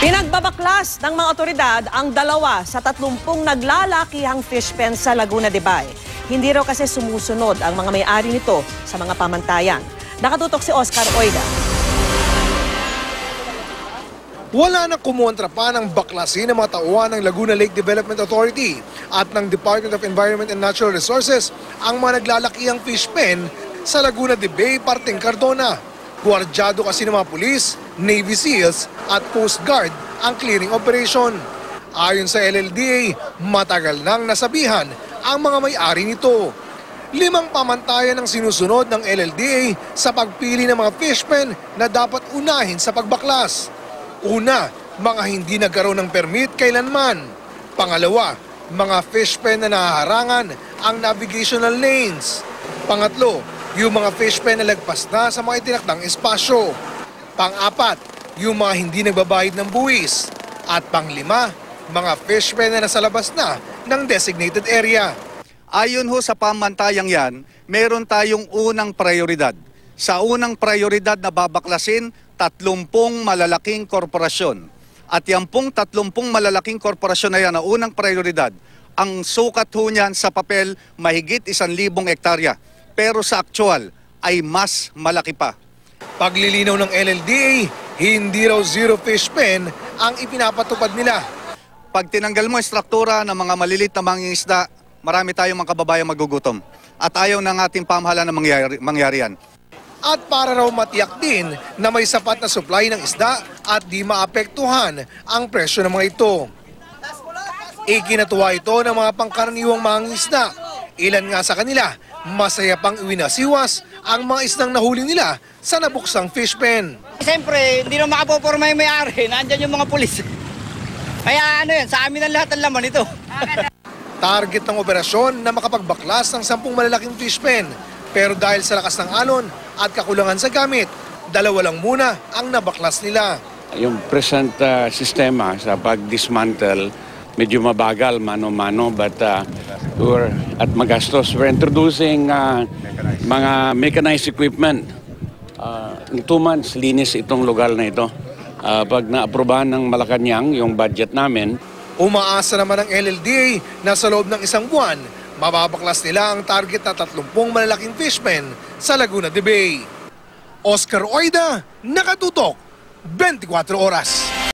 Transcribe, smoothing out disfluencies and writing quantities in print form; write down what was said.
Pinagbabaklas ng mga otoridad ang 2 sa 30 naglalakihang fish pen sa Laguna de Bay. Hindi raw kasi sumusunod ang mga may-ari nito sa mga pamantayan. Nakatutok si Oscar Oida. Wala na kumontra pa ng baklasin ng mga tauhan ng Laguna Lake Development Authority at ng Department of Environment and Natural Resources ang mga naglalakihang fish pen sa Laguna de Bay, parteng Cardona. Guardyado kasi ng mga pulis, Navy SEALs at Coast Guard ang clearing operation. Ayon sa LLDA, matagal nang nasabihan ang mga may-ari nito. 5 pamantayan ang sinusunod ng LLDA sa pagpili ng mga fish pen na dapat unahin sa pagbaklas. Una, mga hindi nagkaroon ng permit kailanman. Pangalawa, mga fish pen na nahaharangan ang navigational lanes. Pangatlo, yung mga fish pen na lagpas na sa mga itinakdang espasyo. Pang-apat, yung mga hindi nagbabayad ng buwis. At pang-5, mga fish pen na nasa labas na ng designated area. Ayon ho sa pamantayang yan, meron tayong unang prioridad. Sa unang prioridad na babaklasin, 30 malalaking korporasyon. At yung pong 30 malalaking korporasyon na yan na unang prioridad, ang sukat ho niyan sa papel mahigit 1,000 hektarya. Pero sa actual ay mas malaki pa. Paglilinaw ng LLDA, hindi raw zero fish pen ang ipinapatupad nila. Pag tinanggal mo ang struktura ng mga malilit na mangingisda, marami tayong mga kababayang magugutom. At ayaw ng ating pamahalaan na mangyari yan. At para raw matiyak din na may sapat na supply ng isda at di maapektuhan ang presyo ng mga ito. Ikinatuwa ito ng mga pangkaraniwang mangingisda. Ilan nga sa kanila, masaya pang iwinasiwas ang mga isdang nahuli nila sa nabuksang fish pen. Siyempre, hindi na makapoporma yung may-ari. Nandyan yung mga pulis. Kaya ano yan, sa amin ang lahat ang laman ito. Target ng operasyon na makapagbaklas ng 10 malalaking fish pen. Pero dahil sa lakas ng alon at kakulangan sa gamit, 2 lang muna ang nabaklas nila. Yung present sistema sa pag-dismantle, medyo mabagal, mano-mano, but at magastos. We're introducing mga mechanized equipment. In 2 months, linis itong lugar na ito. Pag na-aprobahan ng Malacanang yung budget namin. Umaasa naman ang LLDA na sa loob ng 1 buwan, mababaklas nila ang target na 30 malalaking fish pen sa Laguna de Bay. Oscar Oida, Nakatutok, 24 Oras.